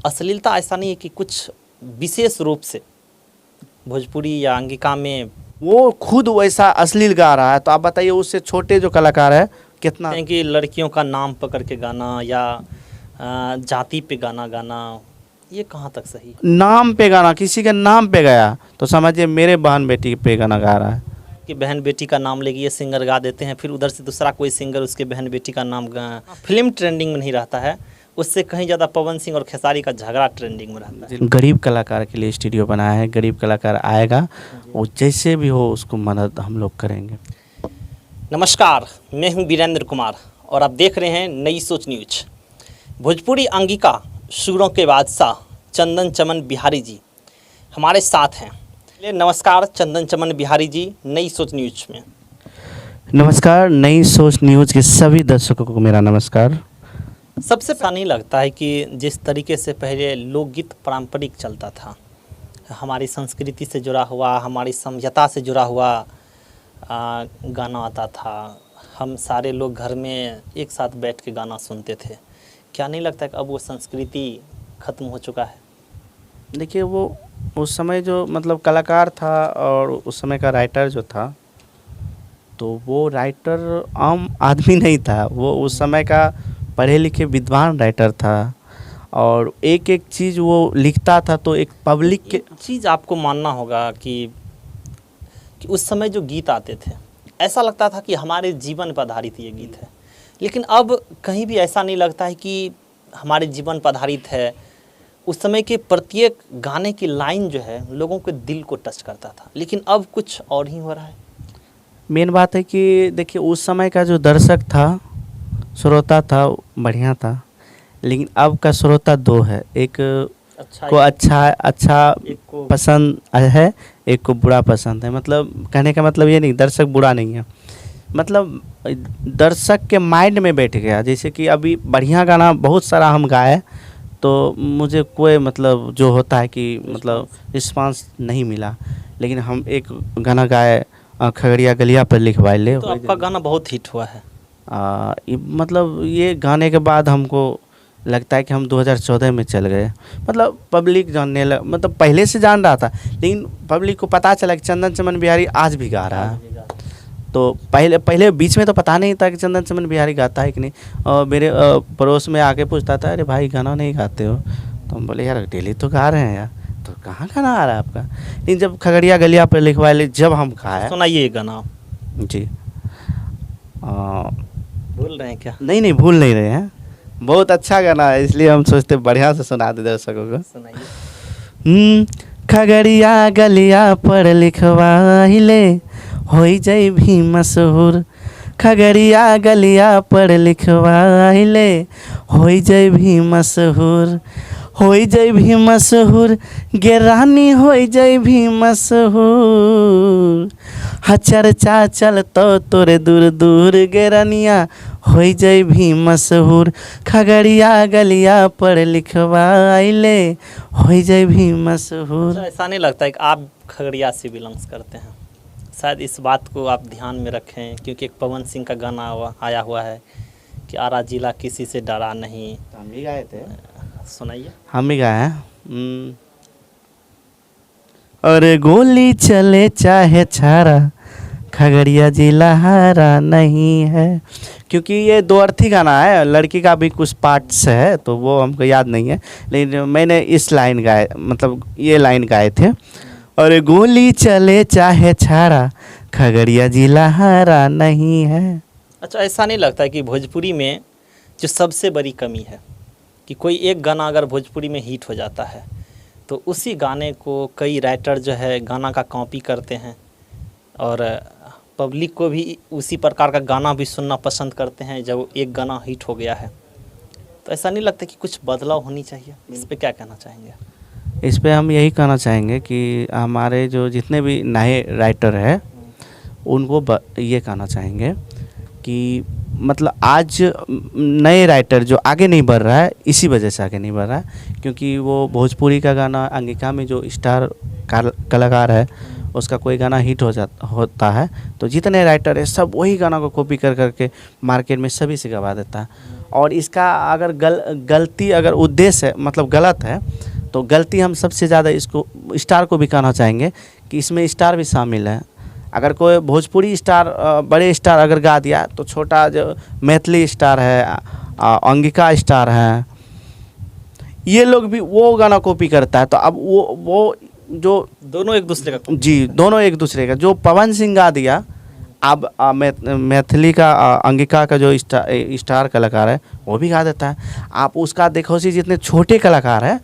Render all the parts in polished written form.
अश्लीलता ऐसा नहीं है कि कुछ विशेष रूप से भोजपुरी या अंगिका में वो खुद वैसा अश्लील गा रहा है, तो आप बताइए उससे छोटे जो कलाकार है कितना। हैं कि लड़कियों का नाम पकड़ के गाना या जाति पे गाना गाना, ये कहाँ तक सही है? नाम पे गाना, किसी के नाम पे गया तो समझिए मेरे बहन बेटी पे गाना गा रहा है। कि बहन बेटी का नाम लेके ये सिंगर गा देते हैं, फिर उधर से दूसरा कोई सिंगर उसके बहन बेटी का नाम फिल्म ट्रेंडिंग में नहीं रहता है, उससे कहीं ज़्यादा पवन सिंह और खेसारी का झगड़ा ट्रेंडिंग में रहता है। गरीब कलाकार के लिए स्टूडियो बनाया है, गरीब कलाकार आएगा, वो जैसे भी हो उसको मदद हम लोग करेंगे। नमस्कार, मैं हूं वीरेंद्र कुमार और आप देख रहे हैं नई सोच न्यूज। भोजपुरी अंगिका सुरों के बादशाह चंदन चमन बिहारी जी हमारे साथ हैं। नमस्कार चंदन चमन बिहारी जी, नई सोच न्यूज में। नमस्कार, नई सोच न्यूज़ के सभी दर्शकों को मेरा नमस्कार। सबसे पहले नहीं लगता है कि जिस तरीके से पहले लोकगीत पारंपरिक चलता था, हमारी संस्कृति से जुड़ा हुआ, हमारी सभ्यता से जुड़ा हुआ गाना आता था, हम सारे लोग घर में एक साथ बैठ के गाना सुनते थे, क्या नहीं लगता कि अब वो संस्कृति ख़त्म हो चुका है? देखिए वो उस समय जो मतलब कलाकार था और उस समय का राइटर जो था, तो वो राइटर आम आदमी नहीं था, वो उस समय का पढ़े लिखे विद्वान राइटर था और एक एक चीज़ वो लिखता था तो एक पब्लिक के चीज़ आपको मानना होगा कि उस समय जो गीत आते थे ऐसा लगता था कि हमारे जीवन पर आधारित ये गीत है, लेकिन अब कहीं भी ऐसा नहीं लगता है कि हमारे जीवन पर आधारित है। उस समय के प्रत्येक गाने की लाइन जो है लोगों के दिल को टच करता था, लेकिन अब कुछ और ही हो रहा है। मेन बात है कि देखिए उस समय का जो दर्शक था, श्रोता था, बढ़िया था, लेकिन अब का श्रोता दो है, एक को अच्छा एक को पसंद है, एक को बुरा पसंद है। मतलब कहने का मतलब ये नहीं दर्शक बुरा नहीं है, मतलब दर्शक के माइंड में बैठ गया। जैसे कि अभी बढ़िया गाना बहुत सारा हम गाए तो मुझे कोई मतलब जो होता है कि मतलब रिस्पांस नहीं मिला, लेकिन हम एक गाना गाए खगड़िया गलिया पर लिखवाए ले, तो आपका गाना बहुत हिट हुआ है। मतलब ये गाने के बाद हमको लगता है कि हम 2014 में चल गए। मतलब पब्लिक जानने मतलब पहले से जान रहा था, लेकिन पब्लिक को पता चला कि चंदन चमन बिहारी आज भी गा रहा है। तो पहले बीच में तो पता नहीं था कि चंदन चमन बिहारी गाता है कि नहीं, और मेरे पड़ोस में आके पूछता था, अरे भाई गाना नहीं गाते हो? तो हम बोले यार डेली तो गा रहे हैं यार, तो कहाँ गाना आ रहा है आपका? लेकिन जब खगड़िया गलिया पर लिखवा ले जब हम खाए, सुनाइए ये गाना। जी भूल रहे हैं क्या? नहीं भूल नहीं रहे हैं, बहुत अच्छा गाना है, इसलिए हम सोचते बढ़िया से सुना दे दर्शकों को। सुनाइए। खगड़िया गलिया पर लिखवाइले होई जाई भी मशहूर, खगड़िया गलिया पर लिखवाइले होई जाई भी मशहूर, होई जाई भी मशहूर, गे रानी होई जाई भी मशहूर, चर्चा चलतो तोरे दूर दूर, गे रानिया होई जाई भी मशहूर, खगड़िया गलिया पर लिखवाइले होई जाई भी मशहूर। ऐसा नहीं लगता है कि आप खगड़िया से बिलोंग्स करते हैं? शायद इस बात को आप ध्यान में रखें, क्योंकि एक पवन सिंह का गाना आया हुआ है कि आरा जिला किसी से डरा नहीं। हम भी गाए थे, सुनाइए। हम भी गाए हैं। अरे गोली चले चाहे छारा, खगड़िया जिला हारा नहीं है। क्योंकि ये दो अर्थी गाना है, लड़की का भी कुछ पार्ट्स है तो वो हमको याद नहीं है, लेकिन मैंने इस लाइन गाए, मतलब ये लाइन गाए थे, और गोली चले चाहे छारा, खगड़िया जिला हारा नहीं है। अच्छा, ऐसा नहीं लगता है कि भोजपुरी में जो सबसे बड़ी कमी है कि कोई एक गाना अगर भोजपुरी में हिट हो जाता है तो उसी गाने को कई राइटर जो है गाना का कॉपी करते हैं और पब्लिक को भी उसी प्रकार का गाना भी सुनना पसंद करते हैं जब एक गाना हिट हो गया है? तो ऐसा नहीं लगता कि कुछ बदलाव होनी चाहिए? इस पे क्या कहना चाहेंगे? इस पे हम यही कहना चाहेंगे कि हमारे जो जितने भी नए राइटर हैं उनको ये कहना चाहेंगे कि मतलब आज नए राइटर जो आगे नहीं बढ़ रहा है, इसी वजह से आगे नहीं बढ़ रहा है क्योंकि वो भोजपुरी का गाना अंगिका में जो स्टार कलाकार है उसका कोई गाना हिट होता है तो जितने राइटर है सब वही गाना को कॉपी कर करके मार्केट में सभी से गवा देता है और इसका अगर गलती अगर उद्देश्य मतलब गलत है तो गलती हम सबसे ज़्यादा इसको स्टार को भी कहना चाहेंगे कि इसमें स्टार भी शामिल है। अगर कोई भोजपुरी स्टार बड़े स्टार अगर गा दिया तो छोटा जो मैथिली स्टार है अंगिका स्टार हैं, ये लोग भी वो गाना कॉपी करता है। तो अब वो जो दोनों एक दूसरे का जी दोनों एक दूसरे का, जो पवन सिंह गा दिया अब मैथिली का अंगिका का जो स्टार कलाकार है वो भी गा देता है। आप उसका देखो सी जितने छोटे कलाकार हैं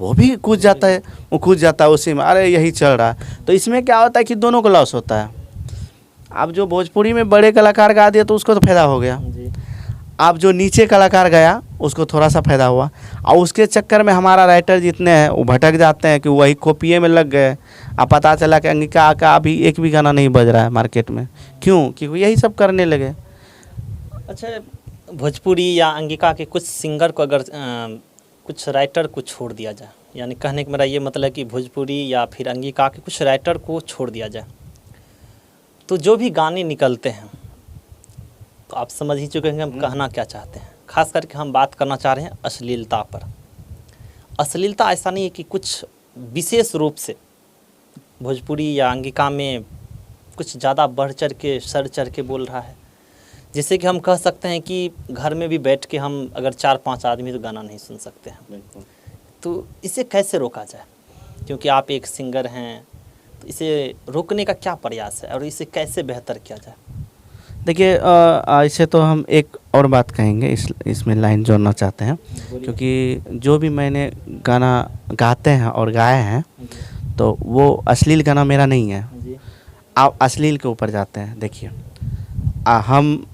वो भी कूद जाता है, वो कूद जाता है उसी में, अरे यही चल रहा है। तो इसमें क्या होता है कि दोनों को लॉस होता है। अब जो भोजपुरी में बड़े कलाकार गा दिया तो उसको तो फायदा हो गया, जी। अब जो नीचे कलाकार गया उसको थोड़ा सा फायदा हुआ, और उसके चक्कर में हमारा राइटर जितने हैं वो भटक जाते हैं कि वही कॉपिए में लग गए। अब पता चला कि अंगिका का अभी एक भी गाना नहीं बज रहा है मार्केट में, क्यों? क्योंकि यही सब करने लगे। अच्छा, भोजपुरी या अंगिका के कुछ सिंगर को अगर कुछ राइटर को छोड़ दिया जाए, यानी कहने का मेरा ये मतलब है कि भोजपुरी या फिर अंगिका के कुछ राइटर को छोड़ दिया जाए, तो जो भी गाने निकलते हैं तो आप समझ ही चुके हैं हम कहना क्या चाहते हैं। खास करके हम बात करना चाह रहे हैं अश्लीलता पर। अश्लीलता ऐसा नहीं है कि कुछ विशेष रूप से भोजपुरी या अंगिका में कुछ ज़्यादा बढ़ चढ़ के सर चढ़ के बोल रहा है, जिससे कि हम कह सकते हैं कि घर में भी बैठ के हम अगर 4-5 आदमी तो गाना नहीं सुन सकते हैं। तो इसे कैसे रोका जाए? क्योंकि आप एक सिंगर हैं, तो इसे रोकने का क्या प्रयास है और इसे कैसे बेहतर किया जाए? देखिए ऐसे तो हम एक और बात कहेंगे, इसमें लाइन जोड़ना चाहते हैं, क्योंकि जो भी मैंने गाना गाते हैं और गाए हैं तो वो अश्लील गाना मेरा नहीं है। आप अश्लील के ऊपर जाते हैं। देखिए हम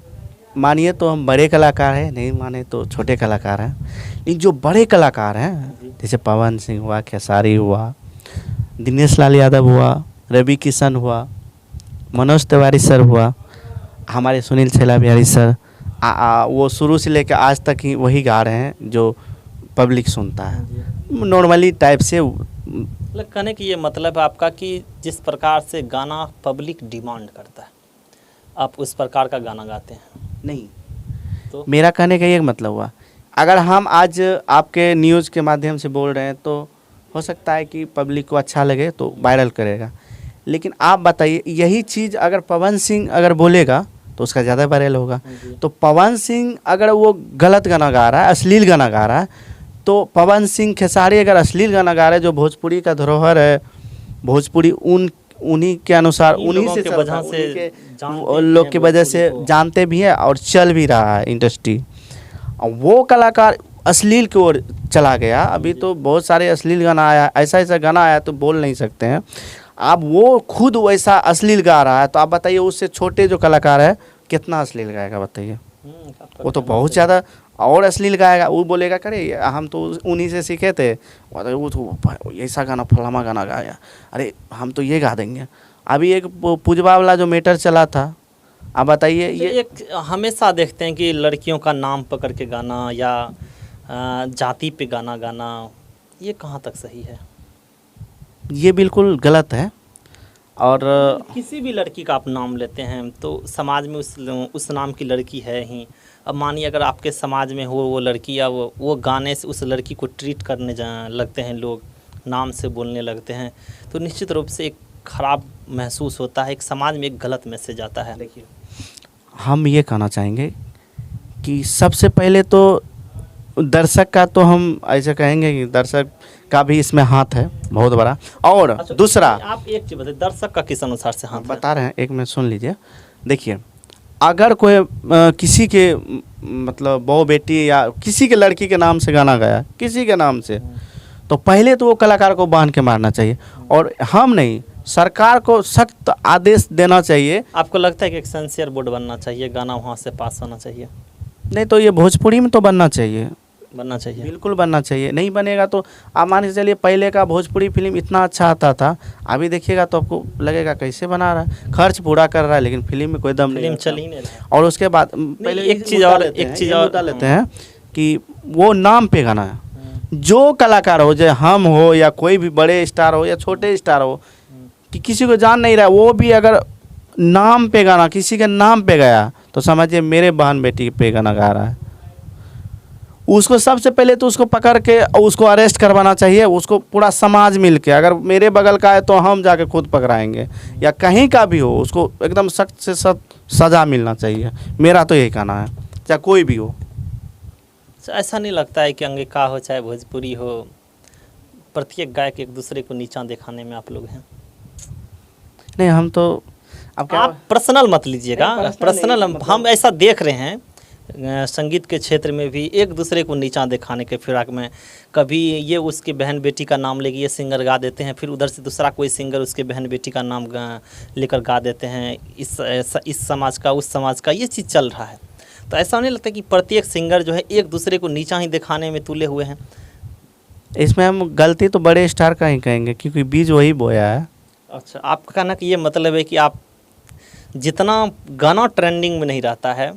मानिए तो हम बड़े कलाकार हैं, नहीं माने तो छोटे कलाकार हैं, लेकिन जो बड़े कलाकार हैं जैसे पवन सिंह हुआ, खेसारी हुआ, दिनेश लाल यादव हुआ, रवि किशन हुआ, मनोज तिवारी सर हुआ, हमारे सुनील छेला बिहारी सर, वो शुरू से लेकर आज तक ही वही गा रहे हैं जो पब्लिक सुनता है नॉर्मली टाइप से। मतलब कहने की ये मतलब है आपका कि जिस प्रकार से गाना पब्लिक डिमांड करता है आप उस प्रकार का गाना गाते हैं? नहीं, तो मेरा कहने का ये मतलब हुआ, अगर हम आज आपके न्यूज़ के माध्यम से बोल रहे हैं तो हो सकता है कि पब्लिक को अच्छा लगे तो वायरल करेगा, लेकिन आप बताइए यही चीज़ अगर पवन सिंह अगर बोलेगा तो उसका ज़्यादा वायरल होगा। तो पवन सिंह अगर वो गलत गाना गा रहा है, अश्लील गाना गा रहा है, तो पवन सिंह खेसारी अगर अश्लील गाना गा रहे हैं जो भोजपुरी का धरोहर है, भोजपुरी उन्हीं के अनुसार उन्हीं से वजह से लोग की वजह से जानते भी हैं और चल भी रहा है इंडस्ट्री। और वो कलाकार अश्लील की ओर चला गया। अभी तो बहुत सारे अश्लील गाना आया, ऐसा गाना आया तो बोल नहीं सकते हैं। अब वो खुद वैसा अश्लील गा रहा है तो आप बताइए उससे छोटे जो कलाकार है कितना अश्लील गाएगा बताइए? वो तो बहुत ज़्यादा और अश्लील गाएगा। वो बोलेगा करे हम तो उन्हीं से सीखे थे, वो तो ऐसा गाना फलामा गाना गाया, अरे हम तो ये गा देंगे। अभी एक पुजवा वाला जो मैटर चला था, आप बताइए ये एक हमेशा देखते हैं कि लड़कियों का नाम पकड़ के गाना या जाति पे गाना गाना, ये कहाँ तक सही है? ये बिल्कुल गलत है। और किसी भी लड़की का आप नाम लेते हैं तो समाज में उस नाम की लड़की है ही। अब मानिए अगर आपके समाज में हो वो लड़की या वो गाने से उस लड़की को ट्रीट करने लगते हैं, लोग नाम से बोलने लगते हैं, तो निश्चित रूप से एक ख़राब महसूस होता है, एक समाज में एक गलत मैसेज आता है। देखिए हम ये कहना चाहेंगे कि सबसे पहले तो दर्शक का तो हम ऐसे कहेंगे कि दर्शक का भी इसमें हाथ है बहुत बड़ा। और अच्छा, दूसरा आप एक चीज़ बताइए, दर्शक का किस अनुसार से हाथ बता रहे हैं, एक मिनट सुन लीजिए। देखिए अगर कोई किसी के मतलब बहू बेटी या किसी के लड़की के नाम से गाना गाया, किसी के नाम से, तो पहले तो वो कलाकार को बांध के मारना चाहिए। और हम नहीं, सरकार को सख्त आदेश देना चाहिए। आपको लगता है कि एक सेंसर बोर्ड बनना चाहिए, गाना वहाँ से पास होना चाहिए? नहीं तो ये भोजपुरी में तो बनना चाहिए, बिल्कुल बनना चाहिए। नहीं बनेगा तो आप मान के चलिए पहले का भोजपुरी फिल्म इतना अच्छा आता था, अभी देखिएगा तो आपको लगेगा कैसे बना रहा है, खर्च पूरा कर रहा है लेकिन फिल्म में कोई दम नहीं, चल ही नहीं रहा। और उसके बाद पहले एक चीज़ और लेते हैं कि वो नाम पे गाना है। जो कलाकार हो, चाहे हम हो या कोई भी बड़े स्टार हो या छोटे स्टार हो, कि किसी को जान नहीं रहा, वो भी अगर नाम पे गाना किसी के नाम पे गया तो समझिए मेरे बहन बेटी पे गाना गा रहा है। उसको सबसे पहले तो उसको पकड़ के उसको अरेस्ट करवाना चाहिए, उसको पूरा समाज मिल के, अगर मेरे बगल का है तो हम जाके खुद पकड़ाएंगे, या कहीं का भी हो उसको एकदम सख्त से सख्त सज़ा मिलना चाहिए। मेरा तो यही कहना है, चाहे कोई भी हो। ऐसा नहीं लगता है कि अंगिका हो चाहे भोजपुरी हो, प्रत्येक गायक एक दूसरे को नीचा दिखाने में आप लोग हैं? नहीं, हम तो अब क्या, आप पर्सनल मत लीजिएगा, नहीं, personal पर्सनल नहीं, मतलब- हम ऐसा देख रहे हैं संगीत के क्षेत्र में भी एक दूसरे को नीचा दिखाने के फिराक में, कभी ये उसकी बहन बेटी का नाम लेके ये सिंगर गा देते हैं, फिर उधर से दूसरा कोई सिंगर उसके बहन बेटी का नाम लेकर गा देते हैं, इस समाज का उस समाज का, ये चीज़ चल रहा है। तो ऐसा नहीं लगता कि प्रत्येक सिंगर जो है एक दूसरे को नीचा ही दिखाने में तुले हुए हैं? इसमें हम गलती तो बड़े स्टार का ही कहेंगे, क्योंकि बीज वही बोया है। अच्छा, आपका कहना कि ये मतलब है कि आप जितना गाना ट्रेंडिंग में नहीं रहता है,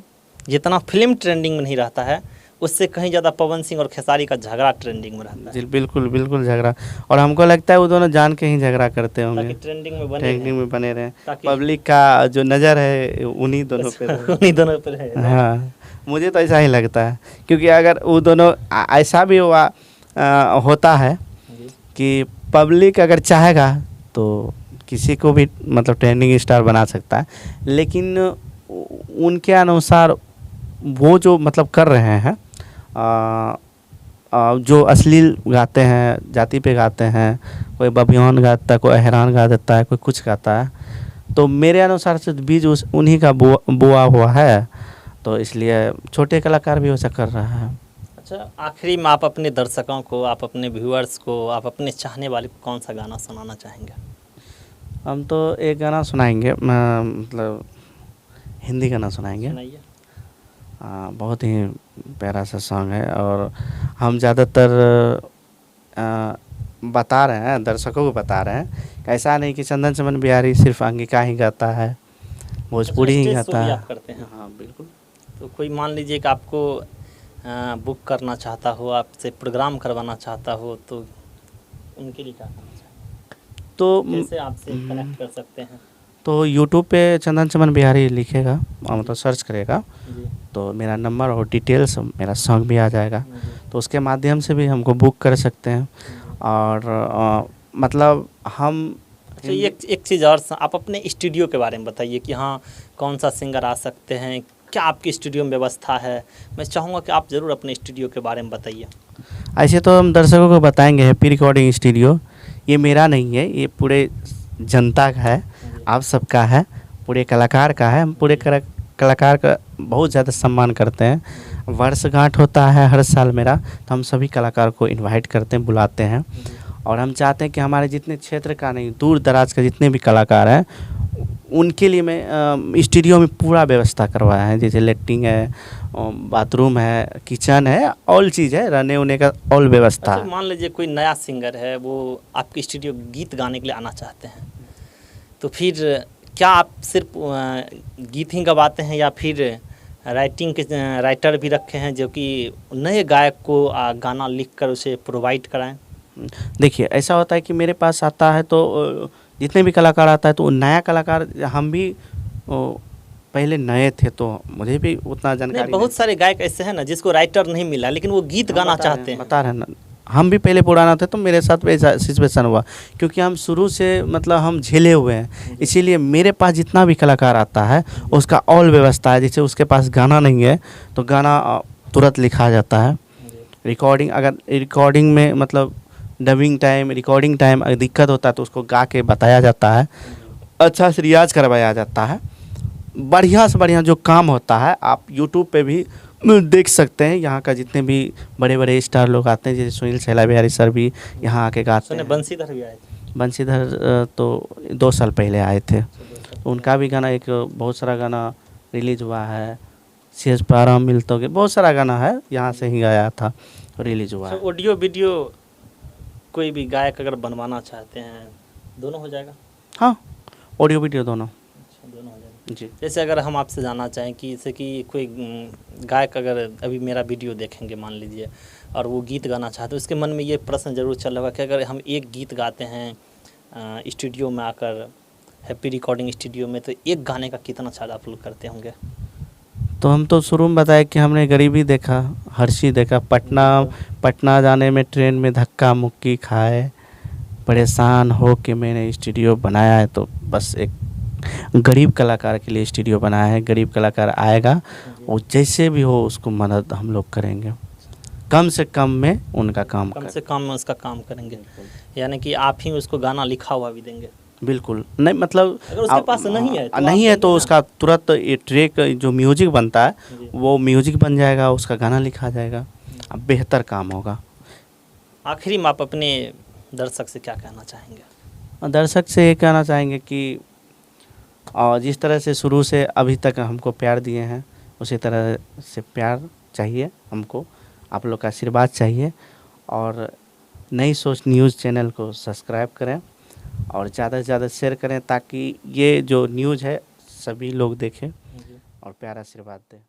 जितना फिल्म ट्रेंडिंग में नहीं रहता है, उससे कहीं ज़्यादा पवन सिंह और खेसारी का झगड़ा ट्रेंडिंग में रहता है, जी बिल्कुल बिल्कुल झगड़ा, और हमको लगता है वो दोनों जान के ही झगड़ा करते ताकि होंगे, ट्रेंडिंग में बने ट्रेंडिंग में बने रहें, ताकि- पब्लिक का जो नज़र है उन्हीं दोनों पे रहे। उन्हीं दोनों पर है। हाँ, मुझे तो ऐसा ही लगता है, क्योंकि अगर वो दोनों ऐसा भी होता है जी। कि पब्लिक अगर चाहेगा तो किसी को भी मतलब ट्रेंडिंग स्टार बना सकता है, लेकिन उनके अनुसार वो जो मतलब कर रहे हैं, जो अश्लील गाते हैं, जाति पे गाते हैं, कोई बबियान गाता है, कोई अहरान गा देता है, कोई कुछ गाता है, तो मेरे अनुसार से बीज उन्हीं का बोआ हुआ है, तो इसलिए छोटे कलाकार भी वैसा कर रहा है। अच्छा, आखिरी में आप अपने दर्शकों को, आप अपने व्यूअर्स को, आप अपने चाहने वाले को कौन सा गाना सुनाना चाहेंगे? हम तो एक गाना सुनाएंगे, मतलब हिंदी गाना सुनाएंगे। सुनाइए। बहुत ही प्यारा सा सॉन्ग है, और हम ज़्यादातर बता रहे हैं, दर्शकों को बता रहे हैं, ऐसा नहीं कि चंदन चमन बिहारी सिर्फ अंगिका ही गाता है, भोजपुरी ही स्टेज शो गाता भी है। आप करते हैं? हाँ बिल्कुल। तो कोई मान लीजिए कि आपको बुक करना चाहता हो, आपसे प्रोग्राम करवाना चाहता हो, तो उनके लिए क्या करना चाहिए? तो कैसे आपसे कनेक्ट कर सकते हैं? तो यूट्यूब पे चंदन चमन बिहारी लिखेगा, मतलब सर्च करेगा, जी तो मेरा नंबर और डिटेल्स, मेरा सॉन्ग भी आ जाएगा, जी। तो उसके माध्यम से भी हमको बुक कर सकते हैं। और मतलब हम अच्छा, एक चीज़ और, आप अपने स्टूडियो के बारे में बताइए कि हाँ, कौन सा सिंगर आ सकते हैं, क्या आपकी स्टूडियो में व्यवस्था है? मैं चाहूँगा कि आप ज़रूर अपने स्टूडियो के बारे में बताइए। ऐसे तो हम दर्शकों को बताएंगे, हैप्पी रिकॉर्डिंग स्टूडियो, ये मेरा नहीं है, ये पूरे जनता का है, आप सबका है, पूरे कलाकार का है। हम पूरे कलाकार का बहुत ज़्यादा सम्मान करते हैं। वर्षगांठ होता है हर साल मेरा, तो हम सभी कलाकार को इनवाइट करते हैं, बुलाते हैं, और हम चाहते हैं कि हमारे जितने क्षेत्र का नहीं, दूर दराज के जितने भी कलाकार हैं, उनके लिए मैं स्टूडियो में पूरा व्यवस्था करवाया है, जैसे लेटरिंग है, बाथरूम है, किचन है, ऑल चीज़ है, रहने उन्ने का ऑल व्यवस्था अच्छा, है। मान लीजिए कोई नया सिंगर है, वो आपके स्टूडियो गीत गाने के लिए आना चाहते हैं, तो फिर क्या आप सिर्फ गीत ही गवाते हैं, या फिर राइटिंग के राइटर भी रखे हैं जो कि नए गायक को गाना लिखकर उसे प्रोवाइड कराएं? देखिए, ऐसा होता है कि मेरे पास आता है तो जितने भी कलाकार आता है, तो नया कलाकार, हम भी पहले नए थे तो मुझे भी उतना जानकारी नहीं, बहुत सारे गायक ऐसे हैं ना जिसको राइटर नहीं मिला, लेकिन वो गीत नहीं। गाना चाहते हैं। बता रहे हैं ना, हम भी पहले पुराना थे, तो मेरे साथ भी ऐसा सिचुएशन हुआ, क्योंकि हम शुरू से मतलब हम झेले हुए हैं, इसीलिए मेरे पास जितना भी कलाकार आता है उसका ऑल व्यवस्था है। जैसे उसके पास गाना नहीं है तो गाना तुरंत लिखा जाता है। रिकॉर्डिंग, अगर रिकॉर्डिंग में मतलब डबिंग टाइम, रिकॉर्डिंग टाइम अगर दिक्कत होता है तो उसको गा के बताया जाता है, अच्छा से रियाज करवाया जाता है। बढ़िया से बढ़िया जो काम होता है आप यूट्यूब पे भी देख सकते हैं। यहाँ का जितने भी बड़े बड़े स्टार लोग आते हैं, जैसे सुनील छैला बिहारी सर भी यहाँ आके गाते हैं। बंसीधर भी आए थे? बंसीधर तो 2 साल पहले आए थे, तो उनका भी गाना, एक बहुत सारा गाना रिलीज हुआ है, शेष पारा मिलतोगे, बहुत सारा गाना है, यहाँ से ही गाया था, रिलीज हुआ है। ऑडियो वीडियो कोई भी गायक अगर बनवाना चाहते हैं, दोनों हो जाएगा? हाँ, ऑडियो वीडियो दोनों। अच्छा, दोनों हो जाएगा। जी। जैसे अगर हम आपसे जानना चाहें कि जैसे कि कोई गायक अगर अभी मेरा वीडियो देखेंगे मान लीजिए, और वो गीत गाना चाहते हैं, उसके मन में ये प्रश्न ज़रूर चल रहा होगा कि अगर हम एक गीत गाते हैं स्टूडियो में आकर, हैप्पी रिकॉर्डिंग स्टूडियो में, तो एक गाने का कितना चार्ज आप लोग करते होंगे? तो हम तो शुरू में बताया कि हमने गरीबी देखा, हर्षी देखा, पटना जाने में ट्रेन में धक्का मुक्की खाए, परेशान हो के मैंने स्टूडियो बनाया है। तो बस एक गरीब कलाकार के लिए स्टूडियो बनाया है। गरीब कलाकार आएगा, वो जैसे भी हो उसको मदद हम लोग करेंगे, कम से कम में उनका काम कम करें। से कम में उसका काम करेंगे, यानी कि आप ही उसको गाना लिखा हुआ भी देंगे। बिल्कुल नहीं, मतलब अगर उसके पास नहीं है तो नहीं आप है तो देंगे ना? उसका तुरंत ये ट्रैक जो म्यूजिक बनता है जी। वो म्यूजिक बन जाएगा, उसका गाना लिखा जाएगा, अब बेहतर काम होगा। आखिरी में आप अपने दर्शक से क्या कहना चाहेंगे? और दर्शक से ये कहना चाहेंगे कि जिस तरह से शुरू से अभी तक हमको प्यार दिए हैं, उसी तरह से प्यार चाहिए हमको, आप लोग का आशीर्वाद चाहिए। और नई सोच न्यूज़ चैनल को सब्सक्राइब करें और ज़्यादा से ज़्यादा शेयर करें, ताकि ये जो न्यूज़ है सभी लोग देखें और प्यार आशीर्वाद दें।